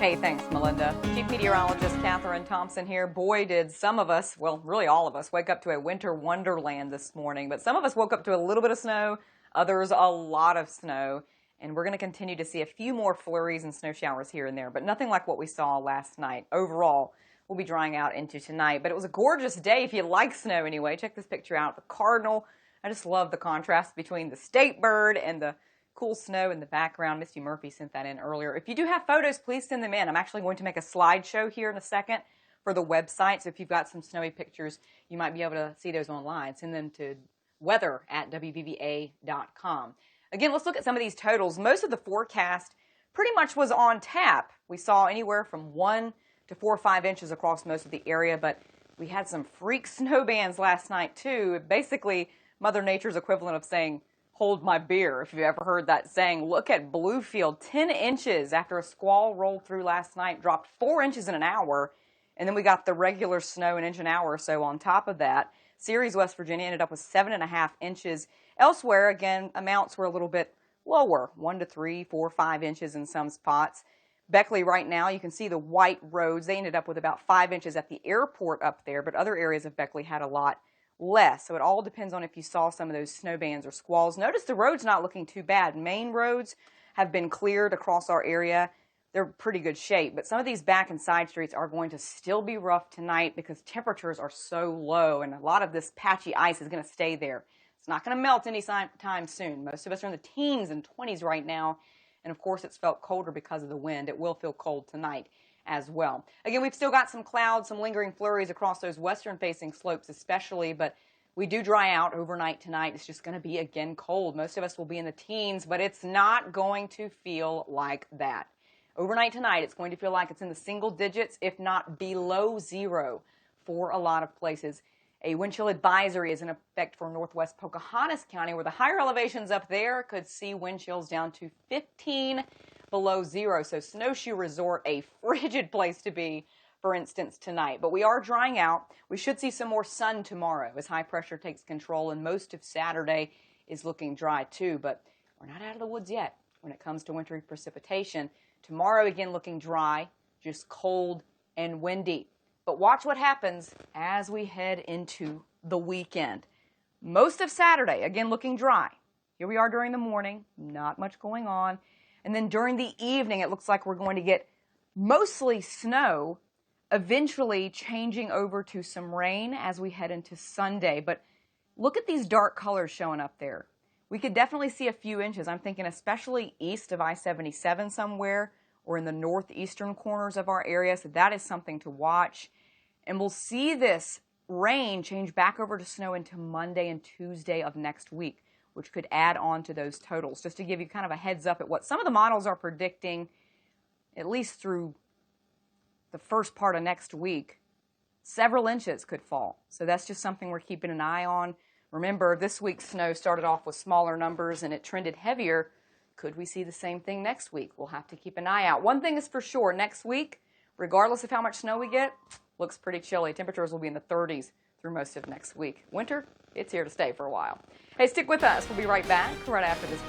Hey, thanks, Melinda. Chief Meteorologist Catherine Thompson here. Boy, did some of us, well, really all of us, wake up to a winter wonderland this morning. But some of us woke up to a little bit of snow, others a lot of snow. And we're going to continue to see a few more flurries and snow showers here and there, but nothing like what we saw last night. Overall, we'll be drying out into tonight. But it was a gorgeous day if you like snow anyway. Check this picture out. The cardinal. I just love the contrast between the state bird and the cool snow in the background. Misty Murphy sent that in earlier. If you do have photos, please send them in. I'm actually going to make a slideshow here in a second for the website. So if you've got some snowy pictures, you might be able to see those online. Send them to weather@wvva.com. Again, let's look at some of these totals. Most of the forecast pretty much was on tap. We saw anywhere from 1 to 4 or 5 inches across most of the area, but we had some freak snow bands last night too. Basically, Mother Nature's equivalent of saying, hold my beer, if you've ever heard that saying. Look at Bluefield, 10 inches after a squall rolled through last night, dropped 4 inches in an hour, and then we got the regular snow an inch an hour or so on top of that. Ceres, West Virginia ended up with 7.5 inches. Elsewhere, again, amounts were a little bit lower, 1 to 3, 4, 5 inches in some spots. Beckley right now, you can see the white roads. They ended up with about 5 inches at the airport up there, but other areas of Beckley had a lot less. So it all depends on if you saw some of those snow bands or squalls. Notice the road's not looking too bad. Main roads have been cleared across our area. They're pretty good shape, but some of these back and side streets are going to still be rough tonight because temperatures are so low, and a lot of this patchy ice is going to stay there. It's not going to melt anytime soon. Most of us are in the teens and 20s right now, and of course it's felt colder because of the wind. It will feel cold tonight as well. Again, we've still got some clouds, some lingering flurries across those western-facing slopes especially, but we do dry out overnight tonight. It's just going to be, again, cold. Most of us will be in the teens, but it's not going to feel like that. Overnight tonight, it's going to feel like it's in the single digits, if not below zero for a lot of places. A wind chill advisory is in effect for northwest Pocahontas County, where the higher elevations up there could see wind chills down to 15 below zero. So Snowshoe Resort, a frigid place to be, for instance, tonight. But we are drying out. We should see some more sun tomorrow as high pressure takes control, and most of Saturday is looking dry too. But we're not out of the woods yet when it comes to wintry precipitation. Tomorrow, again, looking dry, just cold and windy. But watch what happens as we head into the weekend. Most of Saturday, again, looking dry. Here we are during the morning, not much going on. And then during the evening, it looks like we're going to get mostly snow, eventually changing over to some rain as we head into Sunday. But look at these dark colors showing up there. We could definitely see a few inches. I'm thinking especially east of I-77 somewhere or in the northeastern corners of our area. So that is something to watch. And we'll see this rain change back over to snow into Monday and Tuesday of next week, which could add on to those totals. Just to give you kind of a heads up at what some of the models are predicting, at least through the first part of next week, several inches could fall. So that's just something we're keeping an eye on. Remember, this week's snow started off with smaller numbers and it trended heavier. Could we see the same thing next week? We'll have to keep an eye out. One thing is for sure, next week, regardless of how much snow we get, looks pretty chilly. Temperatures will be in the 30s through most of next week. Winter, it's here to stay for a while. Hey, stick with us. We'll be right back right after this